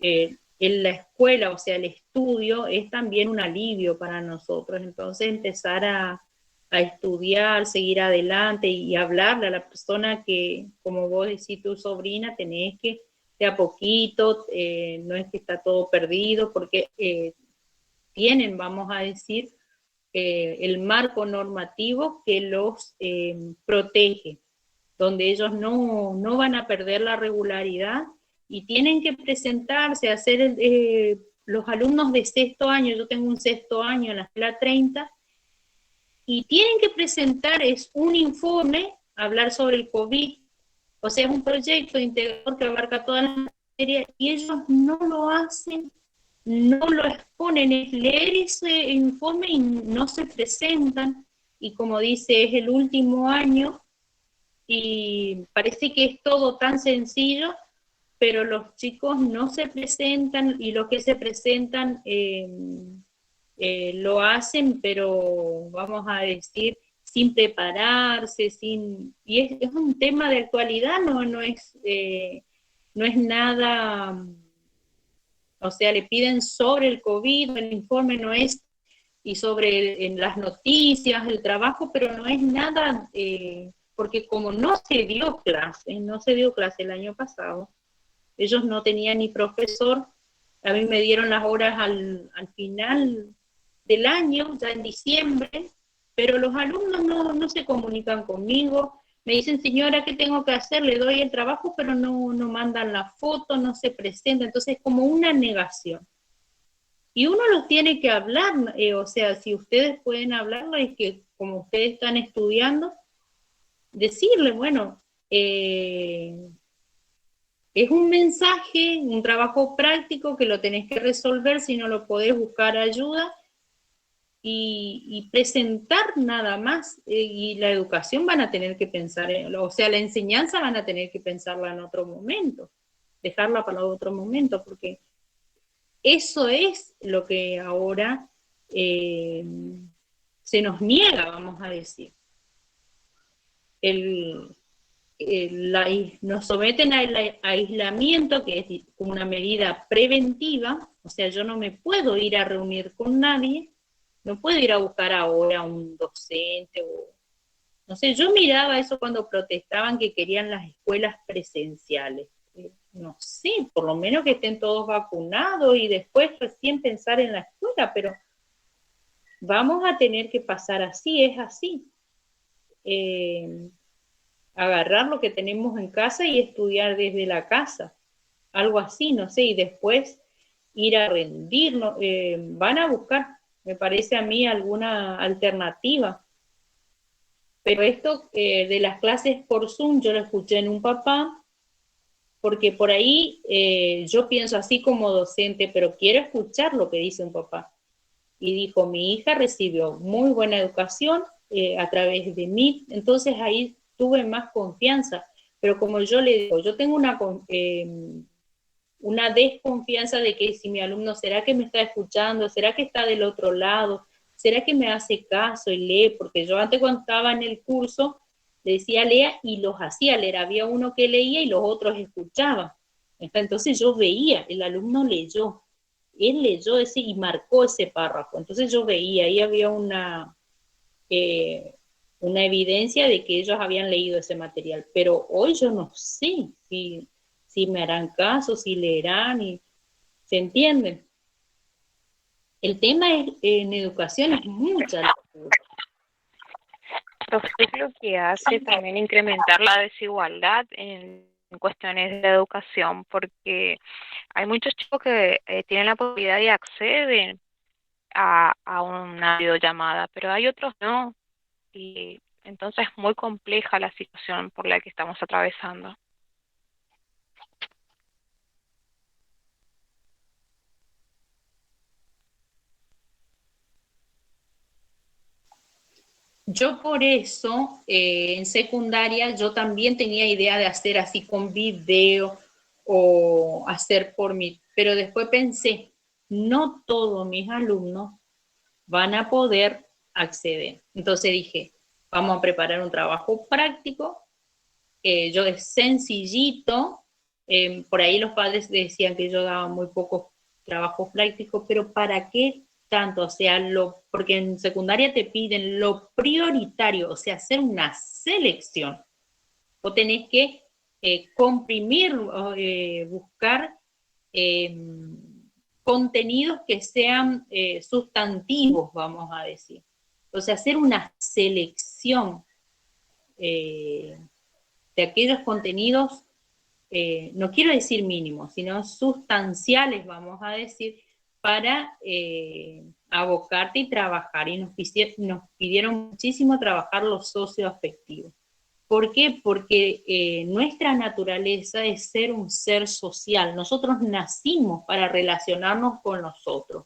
en la escuela, o sea, el estudio es también un alivio para nosotros. Entonces empezar a estudiar, seguir adelante y hablarle a la persona que, como vos decís, tu sobrina, tenés que de a poquito, no es que está todo perdido, porque tienen, vamos a decir, el marco normativo que los protege, donde ellos no van a perder la regularidad y tienen que presentarse, hacer los alumnos de sexto año, yo tengo un sexto año en la escuela 30, y tienen que presentar es un informe, hablar sobre el COVID, o sea, es un proyecto integrador que abarca todas las materias, y ellos no lo hacen, no lo exponen, es leer ese informe y no se presentan, y como dice, es el último año, y parece que es todo tan sencillo, pero los chicos no se presentan, y los que se presentan lo hacen, pero vamos a decir, sin prepararse, y es un tema de actualidad, no es nada, o sea, le piden sobre el COVID, el informe no es, y sobre en las noticias, el trabajo, pero no es nada, porque como no se dio clase el año pasado, ellos no tenían ni profesor, a mí me dieron las horas al final del año, ya en diciembre, pero los alumnos no se comunican conmigo, me dicen, señora, ¿qué tengo que hacer? Le doy el trabajo, pero no mandan la foto, no se presentan, entonces es como una negación. Y uno los tiene que hablar, o sea, si ustedes pueden hablarlo, es que como ustedes están estudiando, decirle, bueno, es un mensaje, un trabajo práctico que lo tenés que resolver, si no lo podés buscar ayuda, y presentar nada más, y la educación van a tener que pensar, o sea, la enseñanza van a tener que pensarla en otro momento, dejarla para otro momento, porque eso es lo que ahora eh, se nos niega, vamos a decir. El, nos someten al aislamiento, que es una medida preventiva, o sea, yo no me puedo ir a reunir con nadie, no puedo ir a buscar ahora a un docente, o no sé, yo miraba eso cuando protestaban que querían las escuelas presenciales. No sé, por lo menos que estén todos vacunados y después recién pensar en la escuela, pero vamos a tener que pasar así, es así. Eh, Agarrar lo que tenemos en casa y estudiar desde la casa, algo así, no sé, y después ir a rendirnos, van a buscar, me parece a mí, alguna alternativa. Pero esto de las clases por Zoom, yo lo escuché en un papá, porque por ahí yo pienso así como docente, pero quiero escuchar lo que dice un papá. Y dijo, mi hija recibió muy buena educación a través de mí, entonces ahí tuve más confianza, pero como yo le digo, yo tengo una desconfianza de que si mi alumno, ¿será que me está escuchando? ¿Será que está del otro lado? ¿Será que me hace caso y lee? Porque yo antes cuando estaba en el curso, le decía lea y los hacía leer, había uno que leía y los otros escuchaban. Entonces yo veía, el alumno leyó, él leyó ese y marcó ese párrafo. Entonces yo veía, ahí había una evidencia de que ellos habían leído ese material. Pero hoy yo no sé si me harán caso, si leerán, y se entienden. El tema es, en educación es mucha lectura. Entonces lo que hace también incrementar la desigualdad en cuestiones de educación, porque hay muchos chicos que tienen la posibilidad y acceden a una videollamada, pero hay otros no, y entonces es muy compleja la situación por la que estamos atravesando. Yo por eso, en secundaria, yo también tenía idea de hacer así con video o hacer por mí, pero después pensé, no todos mis alumnos van a poder acceder. Entonces dije, vamos a preparar un trabajo práctico, yo es sencillito, Por ahí los padres decían que yo daba muy pocos trabajos prácticos, pero ¿para qué tanto? O sea, porque en secundaria te piden lo prioritario, o sea, hacer una selección. O tenés que comprimir, buscar contenidos que sean sustantivos, vamos a decir. O sea, hacer una selección de aquellos contenidos, no quiero decir mínimos, sino sustanciales, vamos a decir, para abocarte y trabajar. Y nos pidieron muchísimo trabajar los socioafectivos. ¿Por qué? Porque nuestra naturaleza es ser un ser social. Nosotros nacimos para relacionarnos con los otros.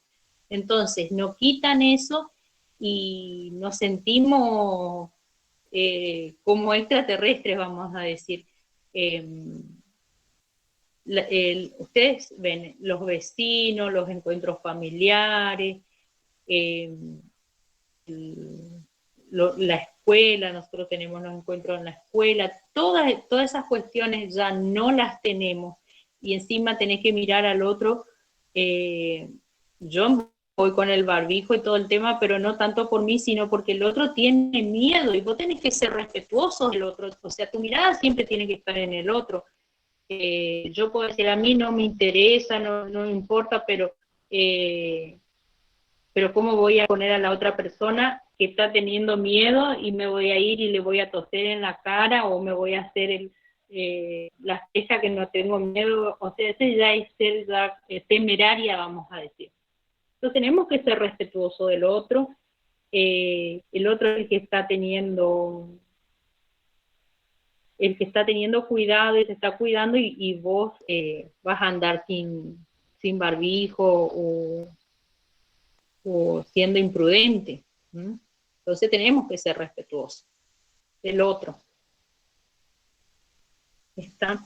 Entonces, nos quitan eso y nos sentimos como extraterrestres, vamos a decir. Ustedes ven los vecinos, los encuentros familiares, eh, la escuela, nosotros tenemos los encuentros en la escuela, todas esas cuestiones ya no las tenemos, y encima tenés que mirar al otro. Yo voy con el barbijo y todo el tema, pero no tanto por mí, sino porque el otro tiene miedo, y vos tenés que ser respetuoso del otro, o sea, tu mirada siempre tiene que estar en el otro. Yo puedo decir, a mí no me interesa, no me importa, pero ¿cómo voy a poner a la otra persona que está teniendo miedo y me voy a ir y le voy a toser en la cara, o me voy a hacer la queja que no tengo miedo? O sea, ese ya es ser temeraria, vamos a decir. Entonces tenemos que ser respetuosos del otro. El otro es el que está teniendo cuidado y se está cuidando, y vos vas a andar sin barbijo o siendo imprudente. Entonces tenemos que ser respetuosos del otro. ¿Está?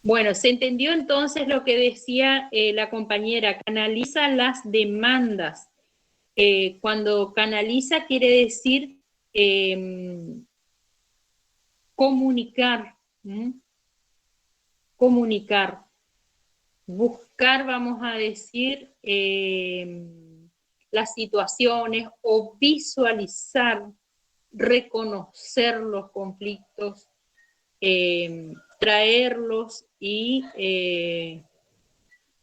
Bueno, se entendió entonces lo que decía la compañera: canaliza las demandas. Cuando canaliza quiere decir comunicar, comunicar, buscar, vamos a decir, las situaciones, o visualizar, reconocer los conflictos, traerlos y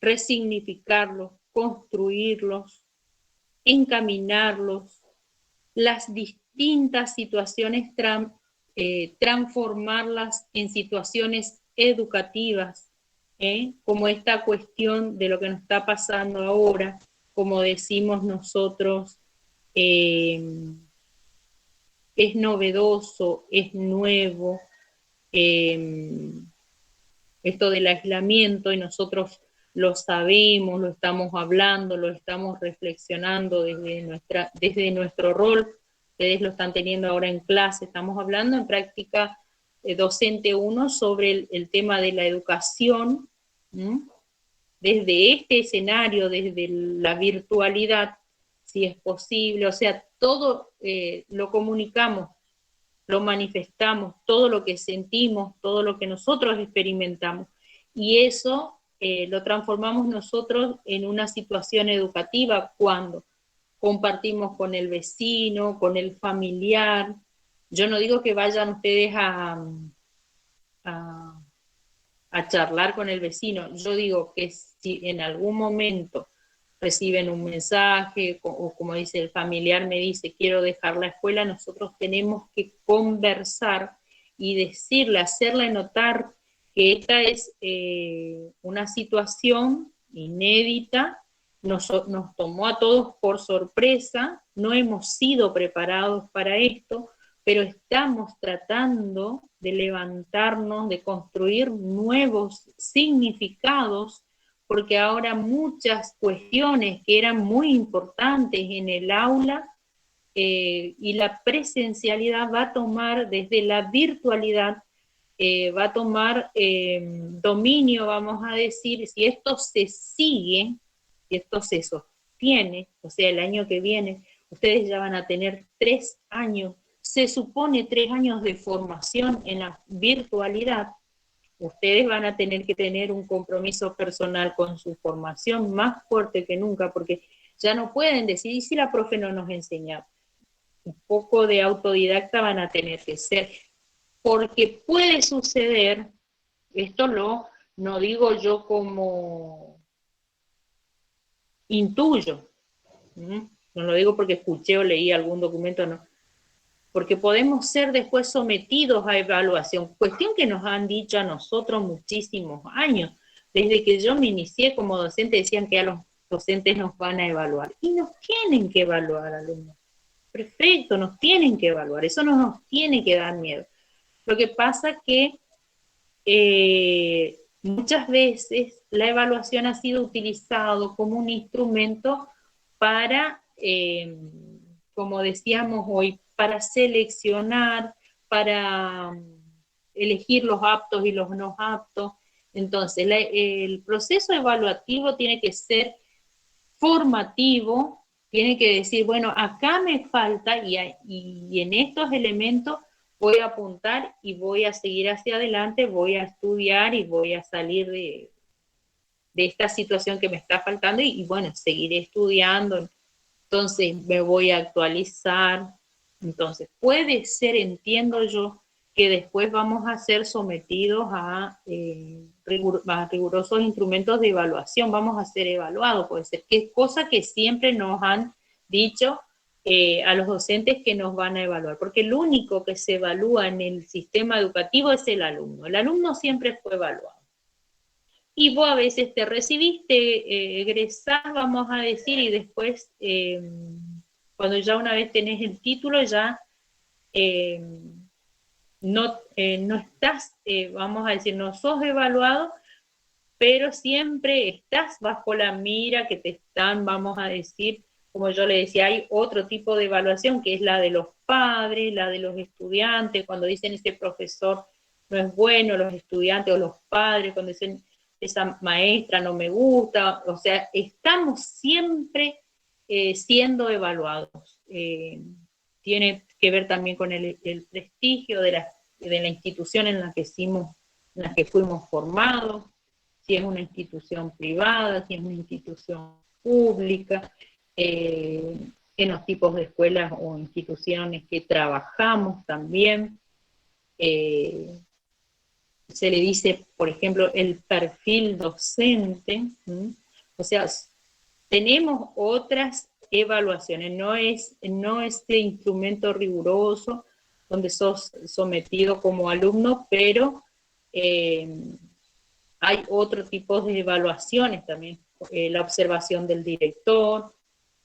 resignificarlos, construirlos, encaminarlos, las distintas situaciones, transformarlas en situaciones educativas, como esta cuestión de lo que nos está pasando ahora, como decimos nosotros, es novedoso, es nuevo, esto del aislamiento, y nosotros lo sabemos, lo estamos hablando, lo estamos reflexionando desde nuestro rol. Ustedes lo están teniendo ahora en clase, estamos hablando en práctica docente 1 sobre el tema de la educación, desde este escenario, desde la virtualidad, si es posible, o sea, todo lo comunicamos, lo manifestamos, todo lo que sentimos, todo lo que nosotros experimentamos, y eso lo transformamos nosotros en una situación educativa cuando compartimos con el vecino, con el familiar. Yo no digo que vayan ustedes a charlar con el vecino, yo digo que si en algún momento reciben un mensaje, o como dice el familiar, me dice quiero dejar la escuela, nosotros tenemos que conversar y decirle, hacerle notar que esta es una situación inédita, nos tomó a todos por sorpresa, no hemos sido preparados para esto, pero estamos tratando de levantarnos, de construir nuevos significados, porque ahora muchas cuestiones que eran muy importantes en el aula y la presencialidad va a tomar, desde la virtualidad, va a tomar dominio, vamos a decir. Si esto se sigue, si esto se sostiene, o sea, el año que viene, ustedes ya van a tener 3 años se supone 3 años de formación en la virtualidad. Ustedes van a tener que tener un compromiso personal con su formación más fuerte que nunca, porque ya no pueden decir, ¿y si la profe no nos enseña? Un poco de autodidacta van a tener que ser, porque puede suceder, esto no digo yo como intuyo, no lo digo porque escuché o leí algún documento, no, porque podemos ser después sometidos a evaluación, cuestión que nos han dicho a nosotros muchísimos años. Desde que yo me inicié como docente decían que a los docentes nos van a evaluar, y nos tienen que evaluar, alumnos. Perfecto, nos tienen que evaluar, eso no nos tiene que dar miedo. Lo que pasa que muchas veces la evaluación ha sido utilizado como un instrumento para, como decíamos hoy, para seleccionar, para elegir los aptos y los no aptos. Entonces, el proceso evaluativo tiene que ser formativo, tiene que decir, bueno, acá me falta y en estos elementos voy a apuntar y voy a seguir hacia adelante, voy a estudiar y voy a salir de esta situación que me está faltando y bueno, seguiré estudiando, entonces me voy a actualizar. Entonces, puede ser, entiendo yo, que después vamos a ser sometidos a rigurosos instrumentos de evaluación, vamos a ser evaluados, puede ser, que es cosa que siempre nos han dicho a los docentes que nos van a evaluar, porque el único que se evalúa en el sistema educativo es el alumno siempre fue evaluado. Y vos a veces te recibiste, egresás, vamos a decir, y después, cuando ya una vez tenés el título, ya no estás, vamos a decir, no sos evaluado, pero siempre estás bajo la mira que te están, vamos a decir, como yo le decía, hay otro tipo de evaluación que es la de los padres, la de los estudiantes, cuando dicen ese profesor no es bueno, los estudiantes o los padres, cuando dicen esa maestra no me gusta, o sea, estamos siempre siendo evaluados. Tiene que ver también con el prestigio de la institución en la que fuimos formados, si es una institución privada, si es una institución pública, en los tipos de escuelas o instituciones que trabajamos también. Se le dice, por ejemplo, el perfil docente, o sea, tenemos otras evaluaciones, no es este instrumento riguroso donde sos sometido como alumno, pero hay otro tipo de evaluaciones también, la observación del director,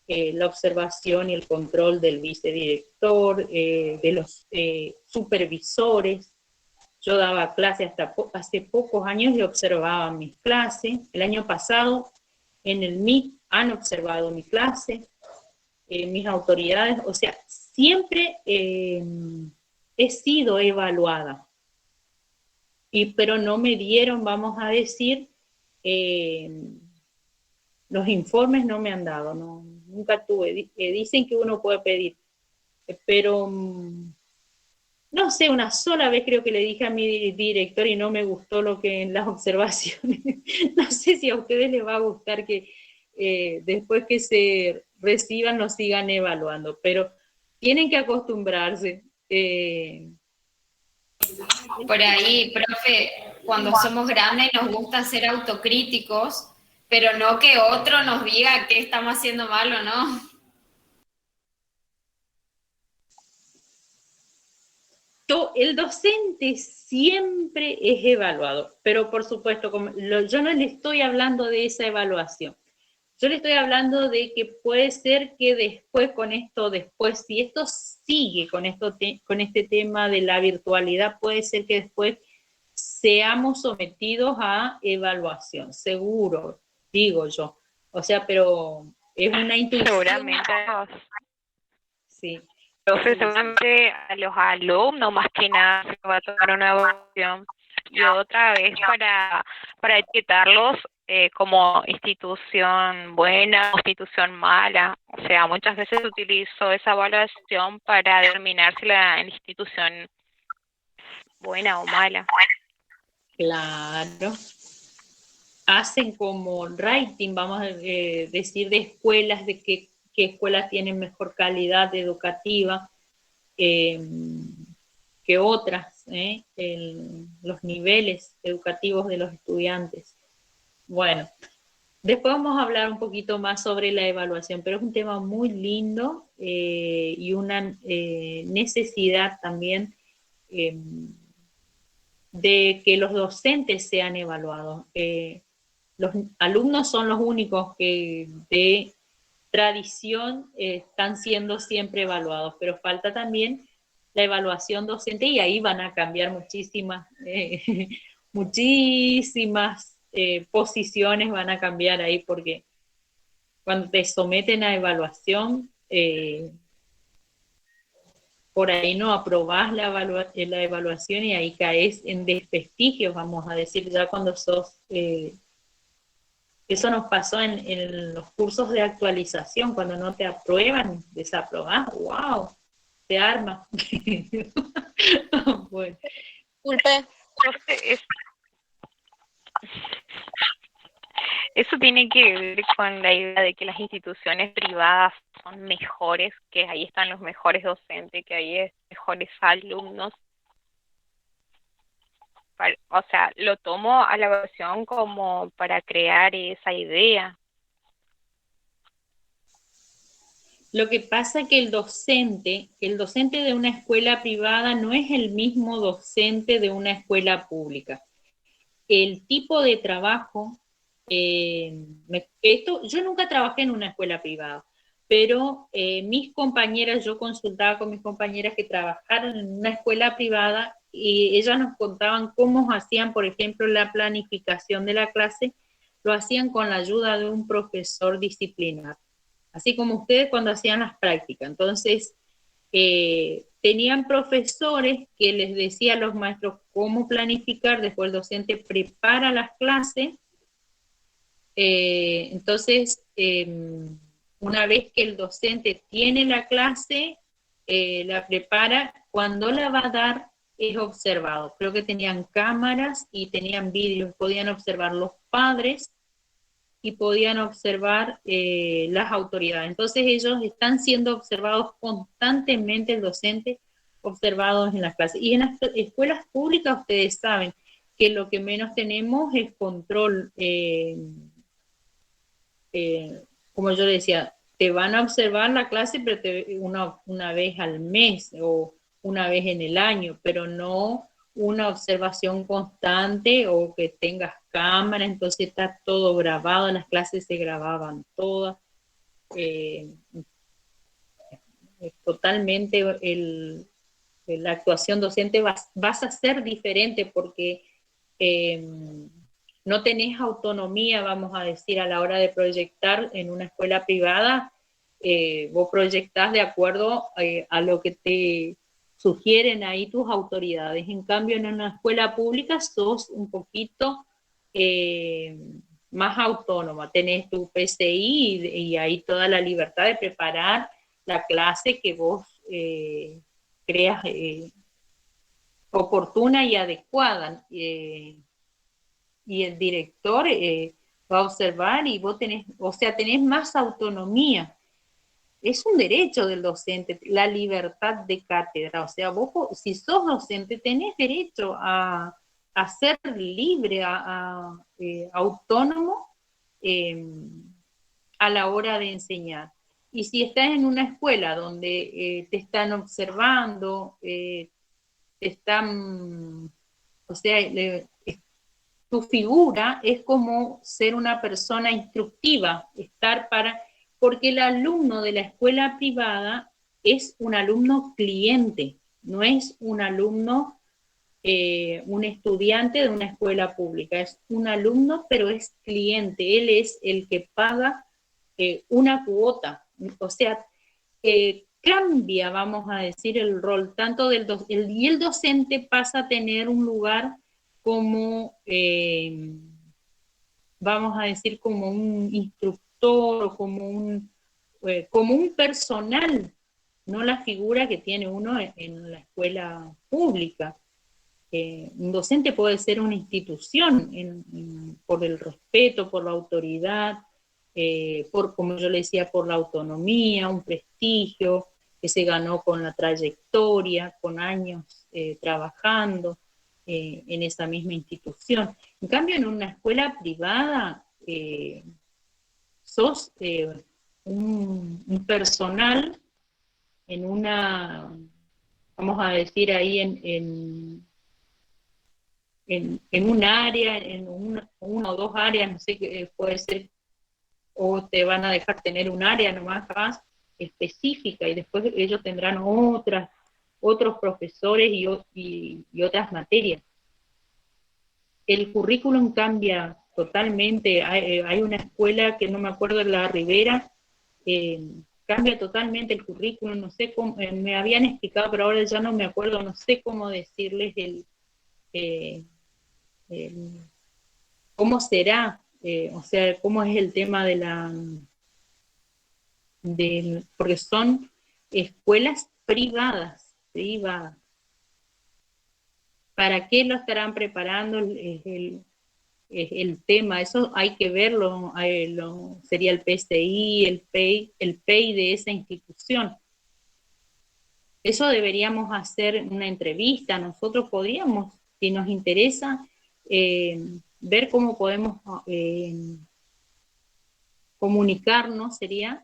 la observación y el control del vicedirector, de los supervisores. Yo daba clases hasta hace pocos años y observaba mis clases. El año pasado en el MIC han observado mi clase, mis autoridades, o sea, siempre he sido evaluada. Pero no me dieron, vamos a decir, los informes no me han dado, nunca tuve. Dicen que uno puede pedir, pero no sé, una sola vez creo que le dije a mi director y no me gustó lo que en las observaciones. No sé si a ustedes les va a gustar que después que se reciban nos sigan evaluando, pero tienen que acostumbrarse. Por ahí, profe, cuando somos grandes nos gusta ser autocríticos, pero no que otro nos diga qué estamos haciendo mal o no. El docente siempre es evaluado, pero por supuesto, yo no le estoy hablando de esa evaluación. Yo le estoy hablando de que puede ser que después si esto sigue con este tema de la virtualidad, puede ser que después seamos sometidos a evaluación, seguro, digo yo. O sea, pero es una intuición. Seguramente. Sí. Entonces, seguramente a los alumnos más que nada se va a tomar una evaluación y otra vez para etiquetarlos como institución buena o institución mala. O sea, muchas veces utilizo esa evaluación para determinar si la institución es buena o mala. Claro. Hacen como rating, vamos a decir, de escuelas, de qué escuelas tienen mejor calidad educativa que otras, los niveles educativos de los estudiantes. Bueno, después vamos a hablar un poquito más sobre la evaluación, pero es un tema muy lindo y una necesidad también de que los docentes sean evaluados. Los alumnos son los únicos que de tradición están siendo siempre evaluados, pero falta también la evaluación docente y ahí van a cambiar muchísimas posiciones van a cambiar ahí, porque cuando te someten a evaluación, por ahí no aprobás la evaluación y ahí caes en desprestigios, vamos a decir, ya cuando sos... eso nos pasó en los cursos de actualización, cuando no te aprueban, desaprobás, wow, te arma. Bueno. Disculpe, eso tiene que ver con la idea de que las instituciones privadas son mejores, que ahí están los mejores docentes, que ahí hay mejores alumnos. O sea, lo tomo a la evaluación como para crear esa idea. Lo que pasa es que el docente de una escuela privada no es el mismo docente de una escuela pública. El tipo de trabajo, yo nunca trabajé en una escuela privada, pero mis compañeras, yo consultaba con mis compañeras que trabajaron en una escuela privada y ellas nos contaban cómo hacían, por ejemplo, la planificación de la clase, lo hacían con la ayuda de un profesor disciplinar, así como ustedes cuando hacían las prácticas. Entonces, tenían profesores que les decían a los maestros cómo planificar, después el docente prepara las clases. Entonces, una vez que el docente tiene la clase, la prepara, cuando la va a dar es observado. Creo que tenían cámaras y tenían vídeos, podían observar los padres y podían observar las autoridades. Entonces ellos están siendo observados constantemente, el docente observados en las clases. Y en las escuelas públicas ustedes saben que lo que menos tenemos es control. Como yo decía, te van a observar la clase, pero una vez al mes o una vez en el año, pero no una observación constante o que tengas cámara, entonces está todo grabado, las clases se grababan todas. Totalmente la actuación docente vas a ser diferente porque no tenés autonomía, vamos a decir, a la hora de proyectar en una escuela privada. Vos proyectás de acuerdo a lo que te sugieren ahí tus autoridades. En cambio, en una escuela pública sos un poquito más autónoma, tenés tu PCI y ahí toda la libertad de preparar la clase que vos creas oportuna y adecuada. Y el director va a observar y vos tenés más autonomía. Es un derecho del docente, la libertad de cátedra. O sea, vos, si sos docente, tenés derecho a ser libre, autónomo a la hora de enseñar. Y si estás en una escuela donde te están observando, tu figura es como ser una persona instructiva, porque el alumno de la escuela privada es un alumno cliente, no es un alumno, un estudiante de una escuela pública, es un alumno, pero es cliente, él es el que paga una cuota, o sea, cambia, vamos a decir, el rol, tanto y el docente pasa a tener un lugar como vamos a decir, como un instructor o como un personal, no la figura que tiene uno en la escuela pública. Un docente puede ser una institución por el respeto, por la autoridad, como yo le decía, por la autonomía, un prestigio que se ganó con la trayectoria, con años trabajando en esa misma institución. En cambio, en una escuela privada, sos un personal en una, vamos a decir ahí, en un área, en una o dos áreas, no sé qué puede ser, o te van a dejar tener un área nomás más específica, y después ellos tendrán otros profesores y otras materias. El currículum cambia totalmente. Hay una escuela que no me acuerdo, de la Ribera, cambia totalmente el currículum, no sé cómo, me habían explicado, pero ahora ya no me acuerdo, no sé cómo decirles cómo será, o sea, cómo es el tema porque son escuelas privadas. ¿Para qué lo estarán preparando? Es el tema, eso hay que verlo, sería el PCI, el PEI de esa institución. Eso deberíamos hacer una entrevista, nosotros podríamos, si nos interesa, ver cómo podemos comunicarnos, sería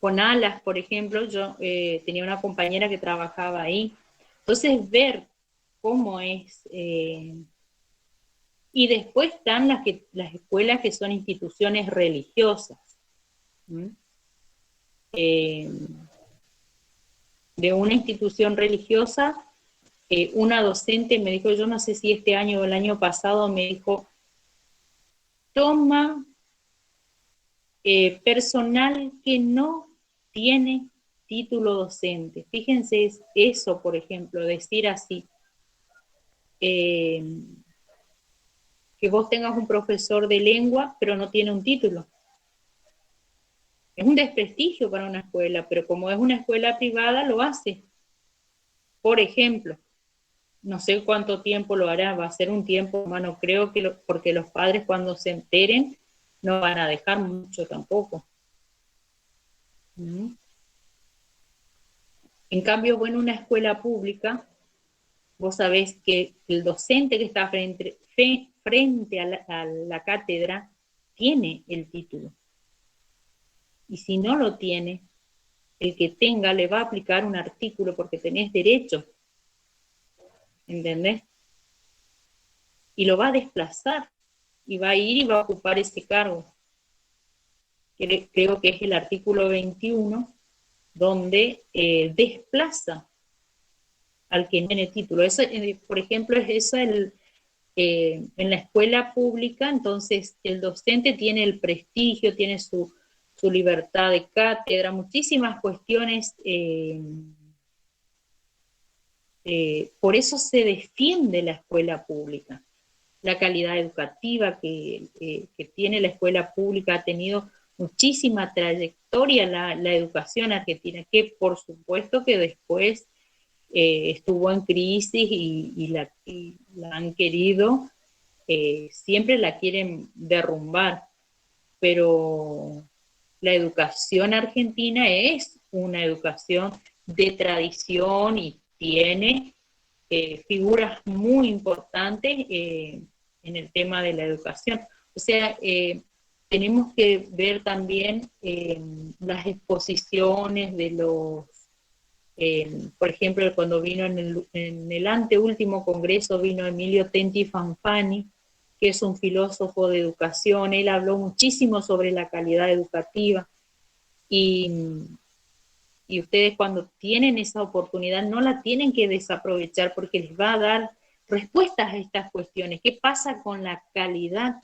con ALAS, por ejemplo. Yo tenía una compañera que trabajaba ahí, entonces ver cómo es, y después están las escuelas que son instituciones religiosas. De una institución religiosa, una docente me dijo, yo no sé si este año o el año pasado, me dijo, toma personal que no tiene título docente. Fíjense eso, por ejemplo, decir así, que vos tengas un profesor de lengua, pero no tiene un título. Es un desprestigio para una escuela, pero como es una escuela privada, lo hace. Por ejemplo, no sé cuánto tiempo lo hará, va a ser un tiempo, no creo que porque los padres cuando se enteren no van a dejar mucho tampoco. En cambio, bueno, una escuela pública, vos sabés que el docente que está frente a la cátedra tiene el título. Y si no lo tiene, el que tenga le va a aplicar un artículo porque tenés derecho. ¿Entendés? Y lo va a desplazar, y va a ir y va a ocupar ese cargo. Creo que es el artículo 21, donde desplaza al que no tiene título. Eso, por ejemplo, es eso en la escuela pública. Entonces el docente tiene el prestigio, tiene su libertad de cátedra, muchísimas cuestiones. Por eso se defiende la escuela pública. La calidad educativa que tiene la escuela pública, ha tenido muchísima trayectoria la educación argentina, que por supuesto que después estuvo en crisis y la han querido, siempre la quieren derrumbar, pero la educación argentina es una educación de tradición y tiene figuras muy importantes en el tema de la educación. O sea, tenemos que ver también las exposiciones de los, por ejemplo, cuando vino en el anteúltimo congreso, vino Emilio Tenti Fanfani, que es un filósofo de educación. Él habló muchísimo sobre la calidad educativa, y ustedes cuando tienen esa oportunidad no la tienen que desaprovechar, porque les va a dar respuestas a estas cuestiones. ¿Qué pasa con la calidad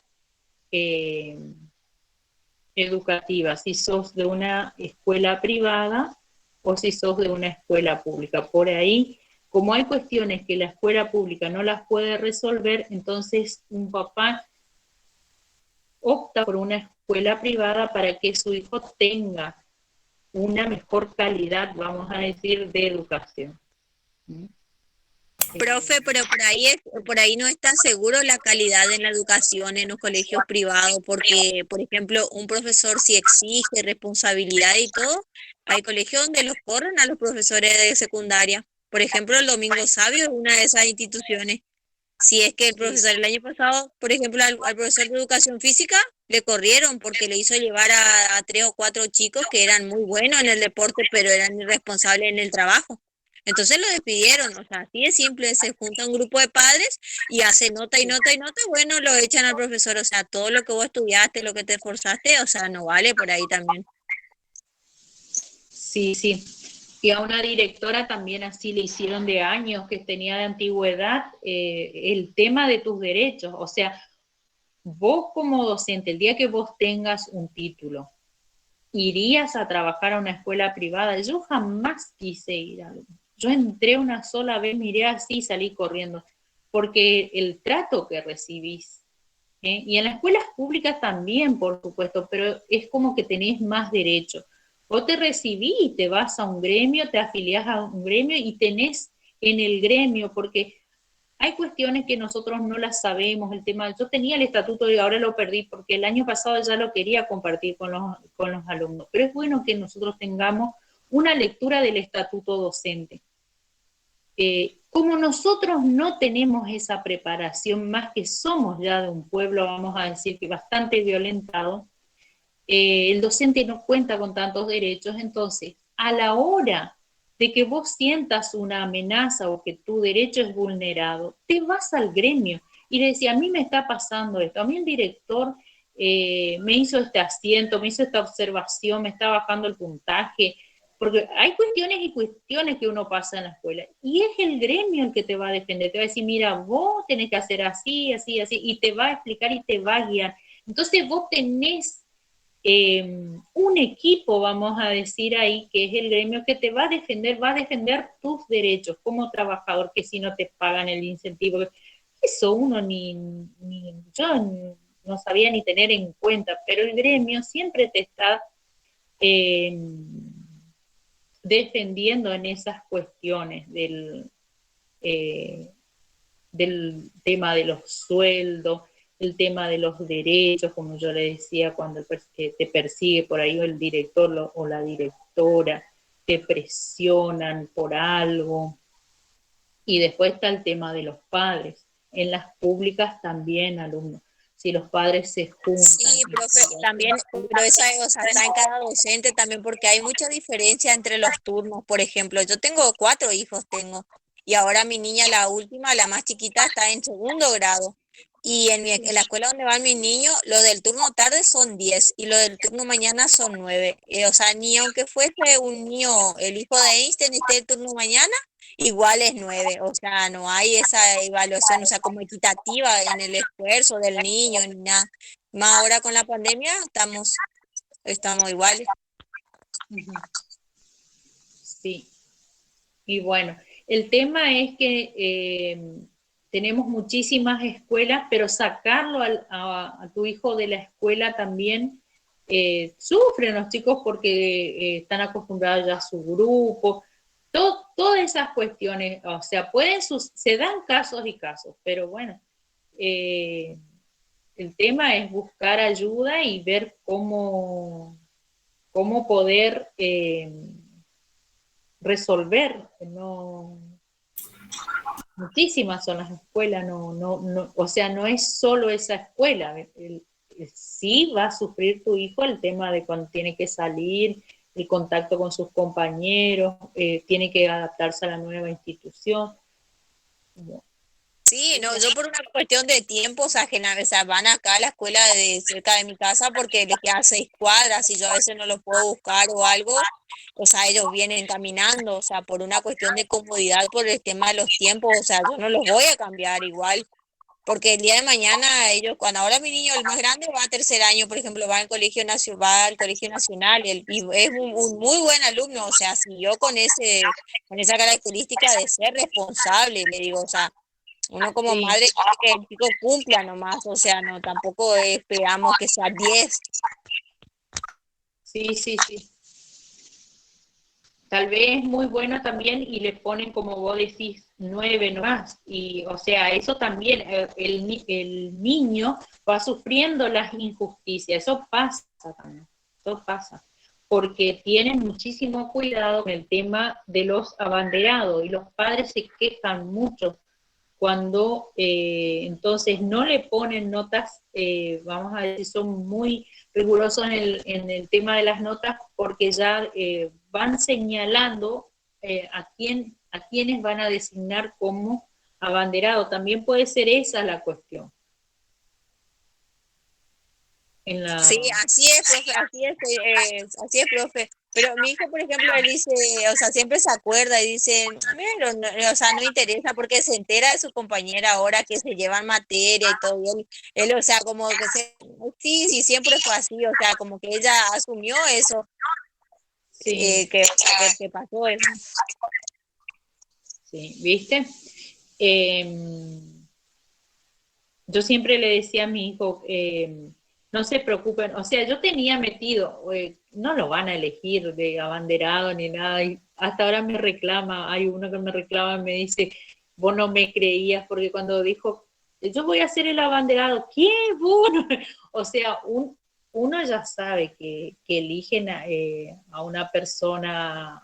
educativa? Si sos de una escuela privada o si sos de una escuela pública. Por ahí como hay cuestiones que la escuela pública no las puede resolver, entonces un papá opta por una escuela privada para que su hijo tenga una mejor calidad, vamos a decir, de educación. Profe, pero por ahí no está seguro la calidad en la educación en los colegios privados, porque, por ejemplo, un profesor si exige responsabilidad y todo, hay colegios donde los corren a los profesores de secundaria. Por ejemplo, el Domingo Sabio es una de esas instituciones. Si es que el profesor el año pasado, por ejemplo, al profesor de educación física, le corrieron porque le hizo llevar a 3 o 4 chicos que eran muy buenos en el deporte, pero eran irresponsables en el trabajo. Entonces lo despidieron, o sea, así de simple, se junta un grupo de padres y hace nota y nota y nota, bueno, lo echan al profesor, o sea, todo lo que vos estudiaste, lo que te esforzaste, o sea, no vale por ahí también. Sí, sí. Y a una directora también así le hicieron de años, que tenía de antigüedad, el tema de tus derechos. O sea, vos como docente, el día que vos tengas un título, irías a trabajar a una escuela privada. Yo jamás quise ir a... Yo entré una sola vez, miré así y salí corriendo, porque el trato que recibís, y en las escuelas públicas también, por supuesto, pero es como que tenés más derechos. Vos te recibís y te vas a un gremio, te afiliás a un gremio y tenés en el gremio, porque hay cuestiones que nosotros no las sabemos, el tema, yo tenía el estatuto y ahora lo perdí porque el año pasado ya lo quería compartir con los alumnos, pero es bueno que nosotros tengamos una lectura del estatuto docente. Como nosotros no tenemos esa preparación, más que somos ya de un pueblo, vamos a decir que bastante violentado, el docente no cuenta con tantos derechos, entonces a la hora de que vos sientas una amenaza o que tu derecho es vulnerado, te vas al gremio y le decís, a mí me está pasando esto, a mí el director me hizo este asiento, me hizo esta observación, me está bajando el puntaje, porque hay cuestiones y cuestiones que uno pasa en la escuela, y es el gremio el que te va a defender, te va a decir, mira, vos tenés que hacer así, así, así, y te va a explicar y te va a guiar. Entonces vos tenés un equipo, vamos a decir ahí, que es el gremio que te va a defender tus derechos como trabajador, que si no te pagan el incentivo, eso uno yo no sabía ni tener en cuenta, pero el gremio siempre te está defendiendo en esas cuestiones del tema de los sueldos, el tema de los derechos, como yo le decía, cuando te persigue por ahí el director o la directora, te presionan por algo. Y después está el tema de los padres. En las públicas también, alumnos. Si los padres se juntan. Sí, profe, también, pero esa, o sea, está en cada docente también, porque hay mucha diferencia entre los turnos. Por ejemplo, yo tengo 4 hijos, y ahora mi niña, la última, la más chiquita, está en 2º grado. Y en la escuela donde van mis niños, lo del turno tarde son 10 y lo del turno mañana son 9. O sea, ni aunque fuese un niño, el hijo de Einstein, esté el turno mañana, igual es 9. O sea, no hay esa evaluación, o sea, como equitativa en el esfuerzo del niño, ni nada. Más ahora con la pandemia estamos iguales. Sí. Y bueno, el tema es que tenemos muchísimas escuelas, pero sacarlo a tu hijo de la escuela también sufren los chicos porque están acostumbrados ya a su grupo, todas esas cuestiones, o sea, se dan casos y casos, pero bueno, el tema es buscar ayuda y ver cómo poder resolver, muchísimas son las escuelas, o sea, no es solo esa escuela, sí va a sufrir tu hijo el tema de cuando tiene que salir, el contacto con sus compañeros, tiene que adaptarse a la nueva institución. Sí, no, yo por una cuestión de tiempo, o sea, van acá a la escuela de cerca de mi casa porque les queda 6 cuadras y yo a veces no los puedo buscar o algo, o sea, ellos vienen caminando, o sea, por una cuestión de comodidad, por el tema de los tiempos, o sea, yo no los voy a cambiar igual. porque el día de mañana ellos, cuando ahora mi niño, el más grande, va a tercer año, por ejemplo, va al colegio nacional, va al colegio nacional, y es un muy buen alumno, o sea, siguió con esa característica de ser responsable, le digo, o sea, uno como Sí, madre quiere que el chico cumpla nomás, o sea, no, tampoco esperamos que sea 10. sí, sí, sí. Tal vez es muy bueno también y le ponen, como vos decís, 9 nomás. Y, o sea, eso también, el niño va sufriendo las injusticias. Eso pasa también, eso pasa. Porque tienen muchísimo cuidado con el tema de los abanderados y los padres se quejan mucho cuando entonces no le ponen notas, vamos a decir, son muy rigurosos en el tema de las notas porque ya van señalando a quiénes van a designar como abanderado. También puede ser esa la cuestión. En la... Sí, así es, profe. Pero mi hijo, por ejemplo, él dice, o sea, siempre se acuerda y dice, "Mira, o sea, no interesa porque se entera de su compañera ahora que se llevan materia y todo. Y él, o sea, como que sí, sí, siempre fue así, o sea, como que ella asumió eso, Sí, que pasó eso. sí, ¿viste? Eh, yo siempre le decía a mi hijo, no se preocupen, o sea, yo tenía metido, no lo van a elegir de abanderado ni nada, y hasta ahora me reclama, hay uno que me reclama, me dice, vos no me creías, porque cuando dijo, yo voy a ser el abanderado, ¿qué? ¿Vos? O sea, uno ya sabe que eligen a una persona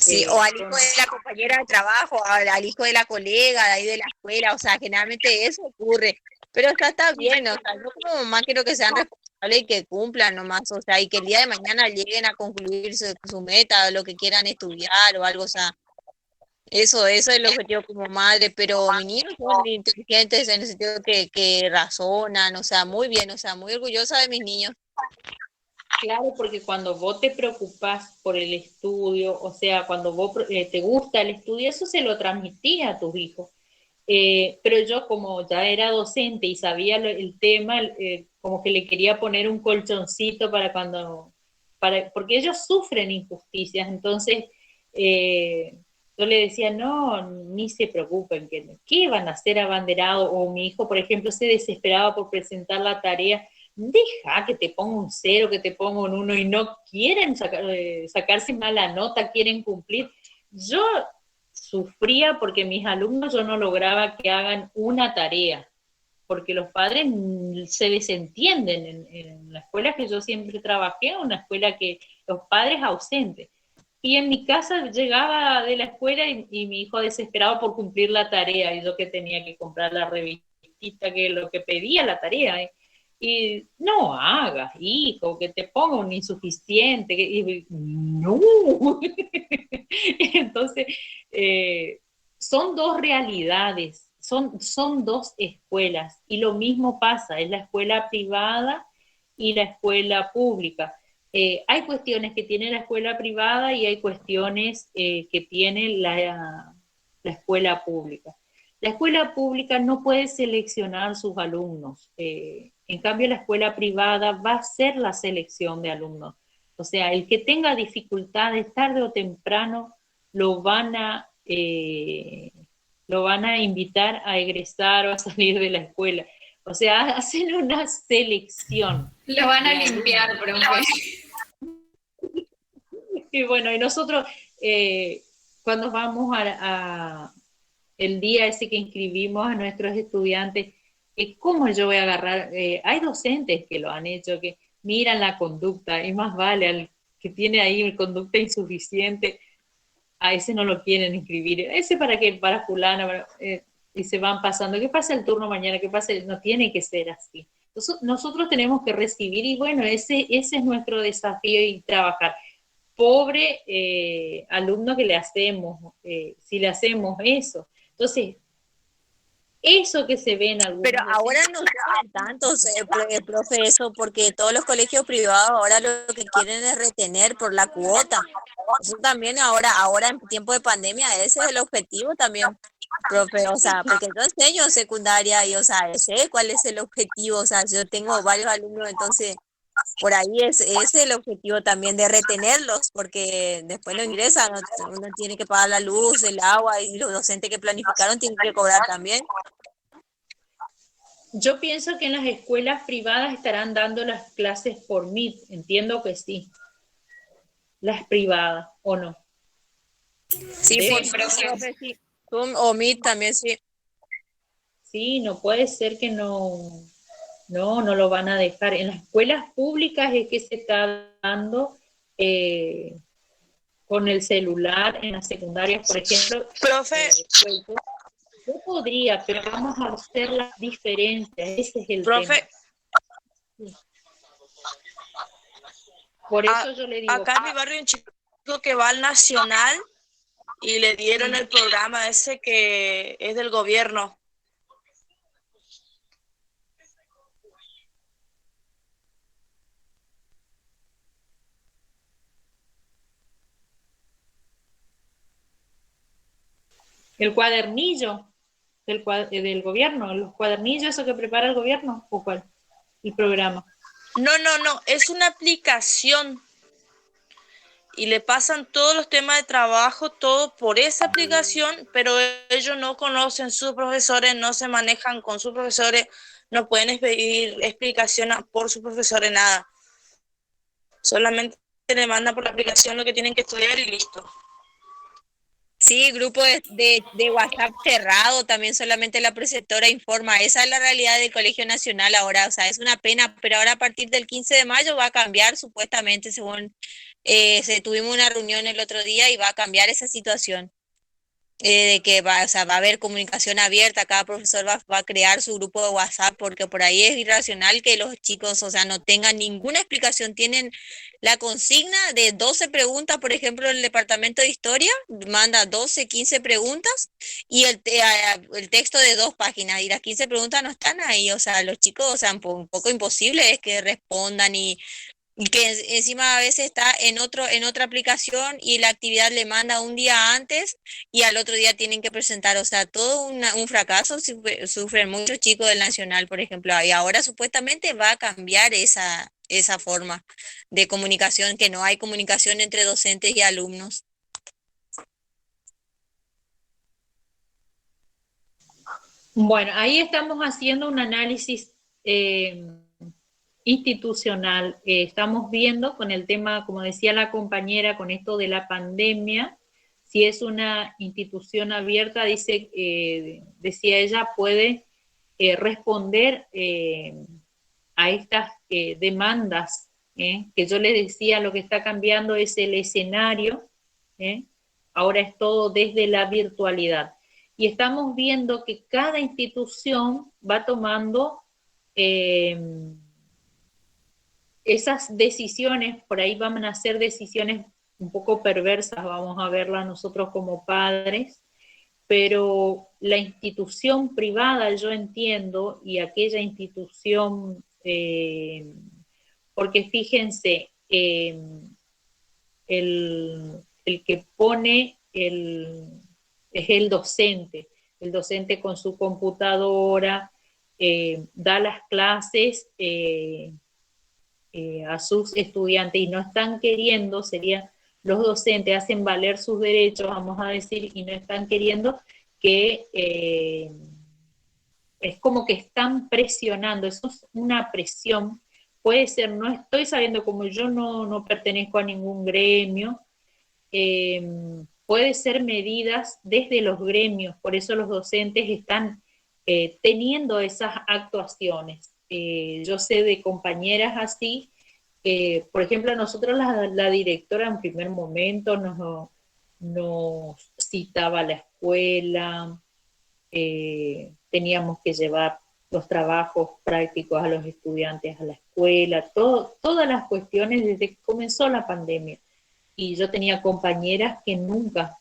Sí, o al hijo con... de la compañera de trabajo, al hijo de la colega, de ahí de la escuela, o sea, generalmente eso ocurre, pero está bien, o sea, yo como mamá quiero que sean responsables y que cumplan nomás, o sea, y que el día de mañana lleguen a concluir su meta, lo que quieran estudiar o algo, o sea, eso es el objetivo como madre, pero mis niños son inteligentes en el sentido que razonan, o sea, muy bien, o sea, muy orgullosa de mis niños. Claro, porque cuando vos te preocupás por el estudio, o sea, cuando vos te gusta el estudio, eso se lo transmitís a tus hijos. Pero yo como ya era docente y sabía el tema, como que le quería poner un colchoncito para porque ellos sufren injusticias, entonces yo le decía, no, ni se preocupen, ¿qué van a hacer abanderados? O mi hijo, por ejemplo, se desesperaba por presentar la tarea, deja que te ponga un 0, que te ponga un 1 y no quieren sacarse mala nota, quieren cumplir. Yo sufría porque mis alumnos yo no lograba que hagan una tarea, porque los padres se desentienden. En la escuela que yo siempre trabajé, una escuela que los padres ausentes. Y en mi casa llegaba de la escuela y mi hijo desesperado por cumplir la tarea, y yo que tenía que comprar la revistita, que lo que pedía la tarea. Y no hagas, hijo, que te ponga un insuficiente. Y, no. Entonces, son dos realidades, son dos escuelas. Y lo mismo pasa, es la escuela privada y la escuela pública. Hay cuestiones que tiene la escuela privada y hay cuestiones que tiene la escuela pública. La escuela pública no puede seleccionar sus alumnos. En cambio, la escuela privada va a hacer la selección de alumnos. O sea, el que tenga dificultades tarde o temprano lo van a invitar a egresar o a salir de la escuela. O sea, hacen una selección. Lo van a limpiar, profe. Y bueno, y nosotros cuando vamos el día ese que inscribimos a nuestros estudiantes, ¿cómo yo voy a agarrar? Hay docentes que lo han hecho, que miran la conducta, y más vale al que tiene ahí conducta insuficiente, a ese no lo quieren inscribir, ese para qué, para fulana, y se van pasando, ¿qué pasa el turno mañana? ¿Qué pasa? No tiene que ser así. Nosotros tenemos que recibir, y bueno, ese es nuestro desafío y trabajar. Pobre alumno que le hacemos, si le hacemos eso. Entonces, eso que se ve en algunos... Pero ahora no saben tantos, profe, eso, porque todos los colegios privados ahora lo que quieren es retener por la cuota. Eso también ahora en tiempo de pandemia, ese es el objetivo también. profe, o sea, porque yo enseño secundaria y, o sea, sé cuál es el objetivo, o sea, yo tengo varios alumnos, entonces por ahí es el objetivo también de retenerlos, porque después no ingresan, uno tiene que pagar la luz, el agua y los docentes que planificaron tienen que cobrar también. Yo pienso que en las escuelas privadas estarán dando las clases por Meet, entiendo que sí, las privadas, ¿o no? Sí, por Sí, profe. sí. Zoom o Meet también sí. Sí, no puede ser que no lo van a dejar. En las escuelas públicas es que se está dando con el celular, en las secundarias, por ejemplo. Profe, Pues yo podría, pero vamos a hacer las diferencias, ese es el profe, tema. Por eso yo le digo, acá en mi barrio hay un chico que va al Nacional y le dieron el programa ese que es del gobierno. el cuadernillo del gobierno, los cuadernillos, eso que prepara el gobierno, ¿o cuál? El programa. No, es una aplicación y le pasan todos los temas de trabajo, todo por esa aplicación, pero ellos no conocen sus profesores, no se manejan con sus profesores, no pueden pedir explicación por sus profesores, nada. Solamente le mandan por la aplicación lo que tienen que estudiar y listo. Sí, grupo de WhatsApp cerrado, también solamente la preceptora informa. Esa es la realidad del Colegio Nacional ahora, o sea, es una pena, pero ahora a partir del 15 de mayo va a cambiar supuestamente, según tuvimos una reunión el otro día y va a cambiar esa situación. De que va, o sea, va a haber comunicación abierta, cada profesor va a crear su grupo de WhatsApp, porque por ahí es irracional que los chicos, o sea, no tengan ninguna explicación. Tienen la consigna de 12 preguntas, por ejemplo, el departamento de historia manda 12 15 preguntas y el texto de 2 páginas, y las 15 preguntas no están ahí, o sea, los chicos, o sea, un poco imposible es que respondan y que encima a veces está en otra aplicación y la actividad le manda un día antes y al otro día tienen que presentar, o sea, todo un fracaso sufren muchos chicos del Nacional, por ejemplo, y ahora supuestamente va a cambiar esa forma de comunicación, que no hay comunicación entre docentes y alumnos. Bueno, ahí estamos haciendo un análisis institucional. Estamos viendo con el tema, como decía la compañera, con esto de la pandemia, si es una institución abierta, decía ella, puede responder a estas demandas, que yo les decía, lo que está cambiando es el escenario, ahora es todo desde la virtualidad. Y estamos viendo que cada institución va tomando esas decisiones, por ahí van a ser decisiones un poco perversas, vamos a verlas nosotros como padres, pero la institución privada, yo entiendo, y aquella institución, porque fíjense, el que pone es el docente con su computadora, da las clases a sus estudiantes y no están queriendo, los docentes hacen valer sus derechos, vamos a decir, y no están queriendo que es como que están presionando, eso es una presión, puede ser, no estoy sabiendo, como yo no pertenezco a ningún gremio, puede ser medidas desde los gremios, por eso los docentes están teniendo esas actuaciones. Yo sé de compañeras así, por ejemplo, nosotros la directora en primer momento nos citaba a la escuela, teníamos que llevar los trabajos prácticos a los estudiantes a la escuela, todas las cuestiones desde que comenzó la pandemia. Y yo tenía compañeras que nunca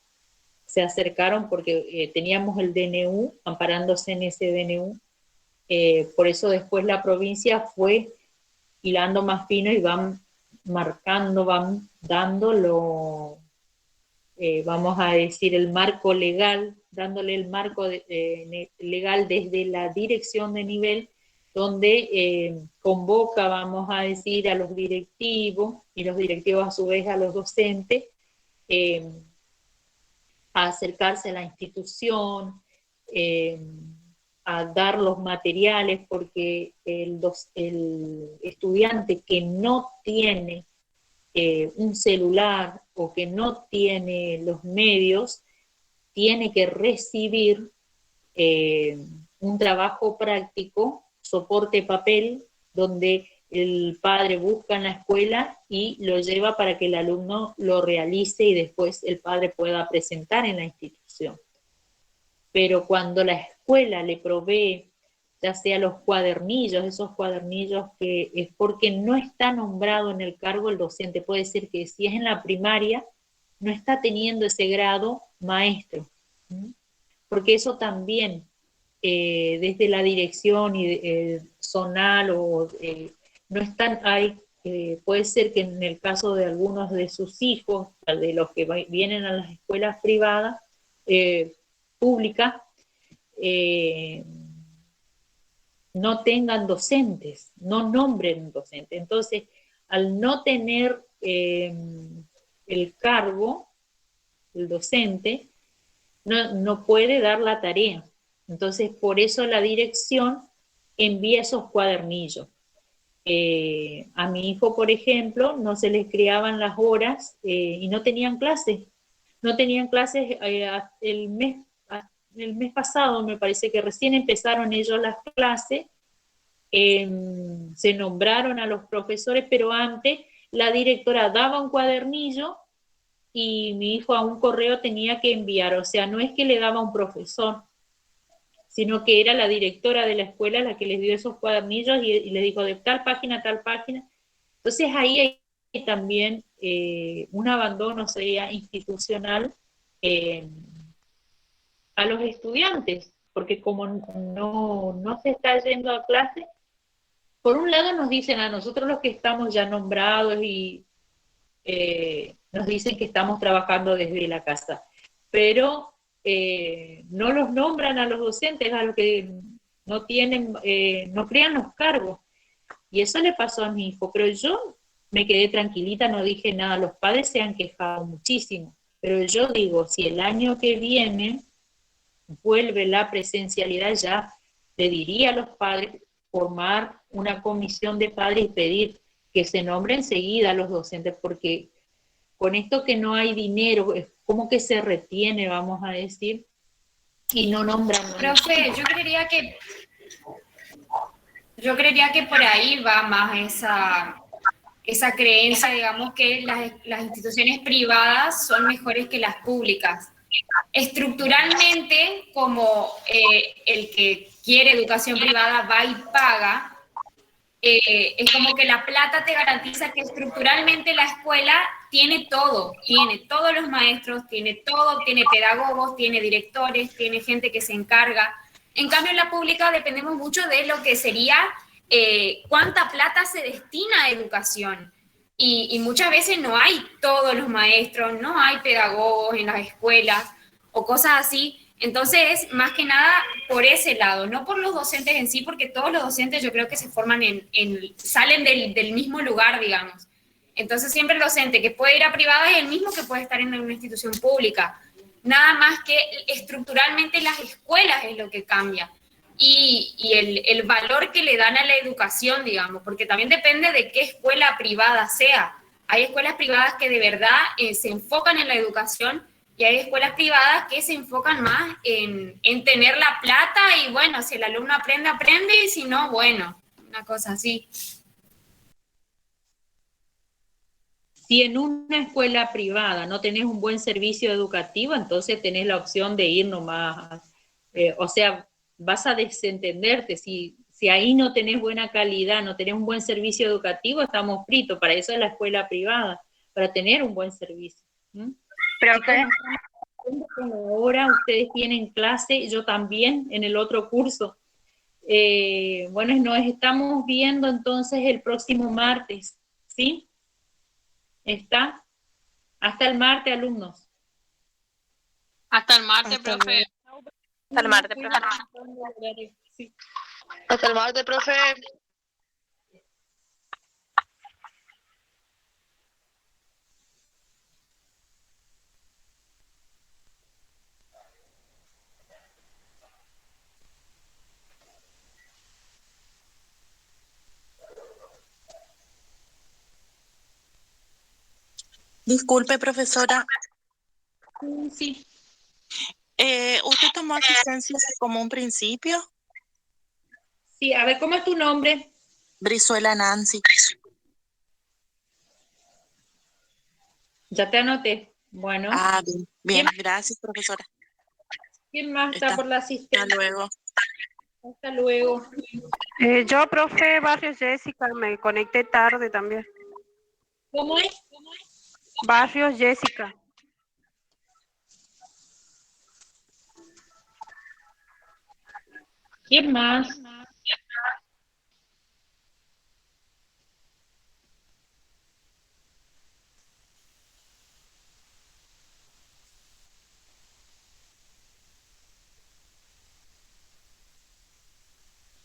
se acercaron porque teníamos el DNU, amparándose en ese DNU. Por eso después la provincia fue hilando más fino y van marcando, van dando vamos a decir, el marco legal dándole el marco legal desde la dirección de nivel, donde convoca, vamos a decir, a los directivos, y los directivos a su vez a los docentes, a acercarse a la institución, a dar los materiales, porque el estudiante que no tiene un celular o que no tiene los medios, tiene que recibir un trabajo práctico, soporte papel, donde el padre busca en la escuela y lo lleva para que el alumno lo realice y después el padre pueda presentar en la institución. Pero cuando la escuela le provee, ya sea los cuadernillos, esos cuadernillos que es porque no está nombrado en el cargo el docente, puede ser que si es en la primaria, no está teniendo ese grado maestro, porque eso también desde la dirección y zonal no están ahí. Puede ser que en el caso de algunos de sus hijos, de los que vienen a las escuelas privadas, públicas, no tengan docentes, no nombren docentes. Entonces, al no tener el cargo, el docente, no puede dar la tarea. Entonces, por eso la dirección envía esos cuadernillos. A mi hijo, por ejemplo, no se les creaban las horas y no tenían clases. No tenían clases el mes pasado, me parece que recién empezaron ellos las clases, se nombraron a los profesores, pero antes la directora daba un cuadernillo y mi hijo a un correo tenía que enviar, o sea, no es que le daba un profesor, sino que era la directora de la escuela la que les dio esos cuadernillos y les dijo de tal página a tal página. Entonces ahí hay también un abandono, sería institucional, a los estudiantes, porque como no se está yendo a clase, por un lado nos dicen a nosotros los que estamos ya nombrados y nos dicen que estamos trabajando desde la casa, pero no los nombran a los docentes, a los que no tienen, no crean los cargos, y eso le pasó a mi hijo, pero yo me quedé tranquilita, no dije nada, los padres se han quejado muchísimo, pero yo digo, si el año que viene vuelve la presencialidad, ya le diría a los padres formar una comisión de padres y pedir que se nombre enseguida a los docentes, porque con esto que no hay dinero, es como que se retiene, vamos a decir, y no nombran. Profe, yo creería que por ahí va más esa creencia, digamos, que las instituciones privadas son mejores que las públicas. Estructuralmente, como el que quiere educación privada va y paga, es como que la plata te garantiza que estructuralmente la escuela tiene todos los maestros, tiene todo, tiene pedagogos, tiene directores, tiene gente que se encarga. En cambio, en la pública dependemos mucho de lo que sería cuánta plata se destina a educación. Y muchas veces no hay todos los maestros, no hay pedagogos en las escuelas o cosas así. Entonces, más que nada por ese lado, no por los docentes en sí, porque todos los docentes yo creo que se forman salen del mismo lugar, digamos. Entonces, siempre el docente que puede ir a privada es el mismo que puede estar en una institución pública. Nada más que estructuralmente las escuelas es lo que cambia. Y el valor que le dan a la educación, digamos, porque también depende de qué escuela privada sea. Hay escuelas privadas que de verdad se enfocan en la educación y hay escuelas privadas que se enfocan más en tener la plata y bueno, si el alumno aprende, aprende y si no, bueno, una cosa así. Si en una escuela privada no tenés un buen servicio educativo, entonces tenés la opción de ir nomás, o sea, vas a desentenderte. Si ahí no tenés buena calidad, no tenés un buen servicio educativo, estamos fritos. Para eso es la escuela privada, para tener un buen servicio. Pero que como ahora ustedes tienen clase, yo también en el otro curso. Bueno, nos estamos viendo entonces el próximo martes, ¿sí? ¿Está? Hasta el martes, alumnos. Hasta el martes, profe. Hasta el martes, Fui profe. avanzando el horario, sí. Hasta el martes, profe. Disculpe, profesora. Sí, ¿Usted tomó asistencia como un principio? sí, a ver, ¿cómo es tu nombre? Brizuela Nancy. Ya te anoté. Bueno, Ah, bien, bien. ¿quién, Gracias, profesora. quién más está Está. por la Hasta asistencia? luego. Hasta luego. Yo, profe Barrios Jessica, me conecté tarde también. ¿Cómo es? Barrios Jessica. ¿Quién más?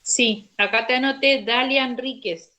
Sí, acá te anoté Dalia Enríquez.